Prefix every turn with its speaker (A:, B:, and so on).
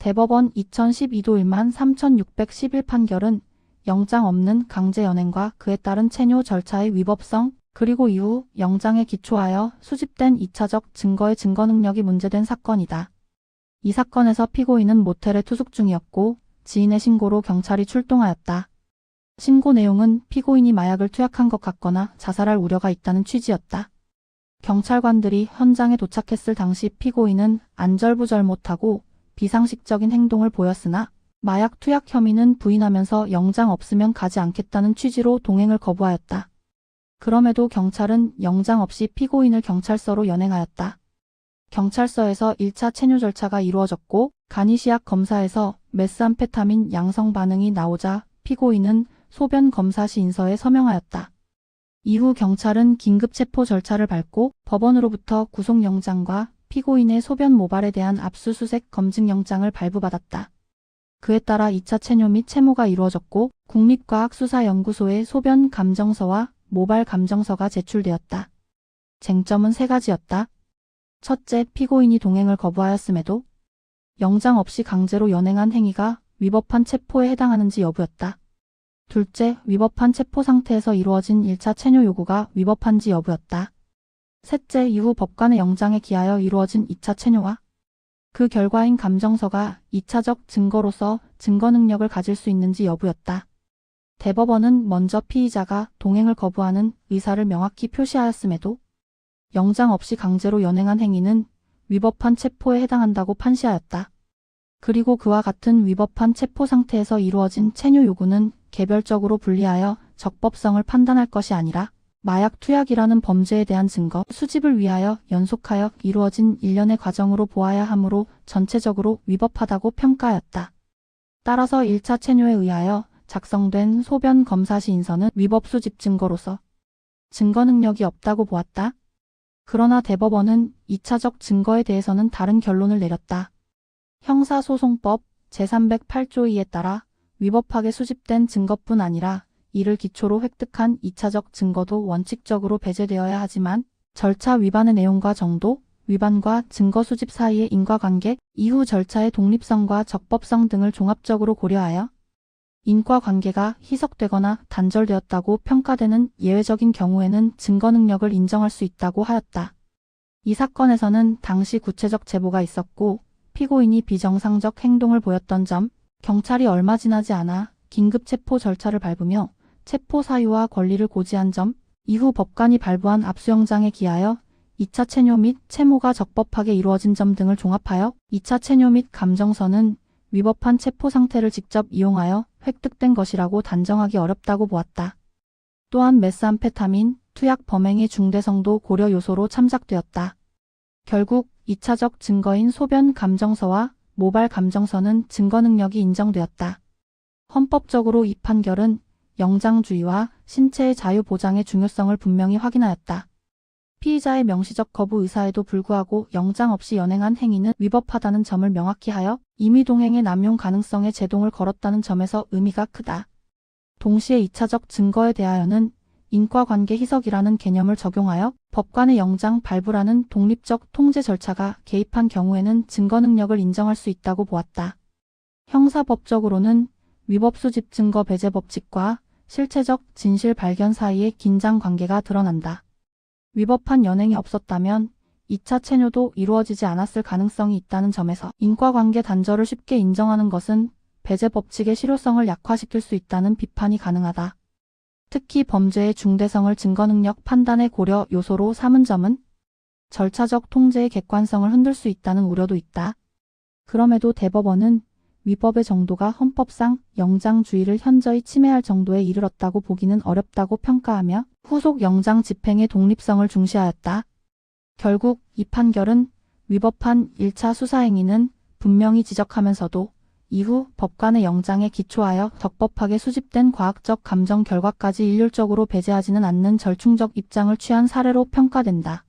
A: 대법원 2012도 13,611 판결은 영장 없는 강제 연행과 그에 따른 체뇨 절차의 위법성, 그리고 이후 영장에 기초하여 수집된 2차적 증거의 증거 능력이 문제된 사건이다. 이 사건에서 피고인은 모텔에 투숙 중이었고 지인의 신고로 경찰이 출동하였다. 신고 내용은 피고인이 마약을 투약한 것 같거나 자살할 우려가 있다는 취지였다. 경찰관들이 현장에 도착했을 당시 피고인은 안절부절 못하고 비상식적인 행동을 보였으나 마약 투약 혐의는 부인하면서 영장 없으면 가지 않겠다는 취지로 동행을 거부하였다. 그럼에도 경찰은 영장 없이 피고인을 경찰서로 연행하였다. 경찰서에서 1차 체뇨 절차가 이루어졌고 간이시약 검사에서 메스암페타민 양성 반응이 나오자 피고인은 소변 검사 시 인서에 서명하였다. 이후 경찰은 긴급 체포 절차를 밟고 법원으로부터 구속영장과 피고인의 소변 모발에 대한 압수수색 검증영장을 발부받았다. 그에 따라 2차 체뇨 및 체모가 이루어졌고 국립과학수사연구소에 소변 감정서와 모발 감정서가 제출되었다. 쟁점은 세 가지였다. 첫째, 피고인이 동행을 거부하였음에도 영장 없이 강제로 연행한 행위가 위법한 체포에 해당하는지 여부였다. 둘째, 위법한 체포 상태에서 이루어진 1차 체뇨 요구가 위법한지 여부였다. 셋째, 이후 법관의 영장에 기하여 이루어진 2차 체뇨와 그 결과인 감정서가 2차적 증거로서 증거 능력을 가질 수 있는지 여부였다. 대법원은 먼저 피의자가 동행을 거부하는 의사를 명확히 표시하였음에도 영장 없이 강제로 연행한 행위는 위법한 체포에 해당한다고 판시하였다. 그리고 그와 같은 위법한 체포 상태에서 이루어진 체뇨 요구는 개별적으로 분리하여 적법성을 판단할 것이 아니라 마약 투약이라는 범죄에 대한 증거 수집을 위하여 연속하여 이루어진 일련의 과정으로 보아야 하므로 전체적으로 위법하다고 평가하였다. 따라서 1차 체뇨에 의하여 작성된 소변 검사 시 인서는 위법 수집 증거로서 증거 능력이 없다고 보았다. 그러나 대법원은 2차적 증거에 대해서는 다른 결론을 내렸다. 형사소송법 제308조 2에 따라 위법하게 수집된 증거뿐 아니라 이를 기초로 획득한 2차적 증거도 원칙적으로 배제되어야 하지만 절차 위반의 내용과 정도, 위반과 증거 수집 사이의 인과관계, 이후 절차의 독립성과 적법성 등을 종합적으로 고려하여 인과관계가 희석되거나 단절되었다고 평가되는 예외적인 경우에는 증거 능력을 인정할 수 있다고 하였다. 이 사건에서는 당시 구체적 제보가 있었고 피고인이 비정상적 행동을 보였던 점, 경찰이 얼마 지나지 않아 긴급 체포 절차를 밟으며 체포 사유와 권리를 고지한 점, 이후 법관이 발부한 압수영장에 기하여 2차 체뇨 및 체모가 적법하게 이루어진 점 등을 종합하여 2차 체뇨 및 감정서는 위법한 체포 상태를 직접 이용하여 획득된 것이라고 단정하기 어렵다고 보았다. 또한 메스암페타민, 투약 범행의 중대성도 고려 요소로 참작되었다. 결국 2차적 증거인 소변 감정서와 모발 감정서는 증거 능력이 인정되었다. 헌법적으로 이 판결은 영장주의와 신체의 자유 보장의 중요성을 분명히 확인하였다. 피의자의 명시적 거부 의사에도 불구하고 영장 없이 연행한 행위는 위법하다는 점을 명확히 하여 임의동행의 남용 가능성에 제동을 걸었다는 점에서 의미가 크다. 동시에 2차적 증거에 대하여는 인과관계 희석이라는 개념을 적용하여 법관의 영장 발부라는 독립적 통제 절차가 개입한 경우에는 증거 능력을 인정할 수 있다고 보았다. 형사법적으로는 위법 수집 증거 배제 법칙과 실체적 진실 발견 사이의 긴장 관계가 드러난다. 위법한 연행이 없었다면 2차 체뇨도 이루어지지 않았을 가능성이 있다는 점에서 인과관계 단절을 쉽게 인정하는 것은 배제 법칙의 실효성을 약화시킬 수 있다는 비판이 가능하다. 특히 범죄의 중대성을 증거능력 판단의 고려 요소로 삼은 점은 절차적 통제의 객관성을 흔들 수 있다는 우려도 있다. 그럼에도 대법원은 위법의 정도가 헌법상 영장주의를 현저히 침해할 정도에 이르렀다고 보기는 어렵다고 평가하며 후속 영장 집행의 독립성을 중시하였다. 결국 이 판결은 위법한 1차 수사행위는 분명히 지적하면서도 이후 법관의 영장에 기초하여 적법하게 수집된 과학적 감정 결과까지 일률적으로 배제하지는 않는 절충적 입장을 취한 사례로 평가된다.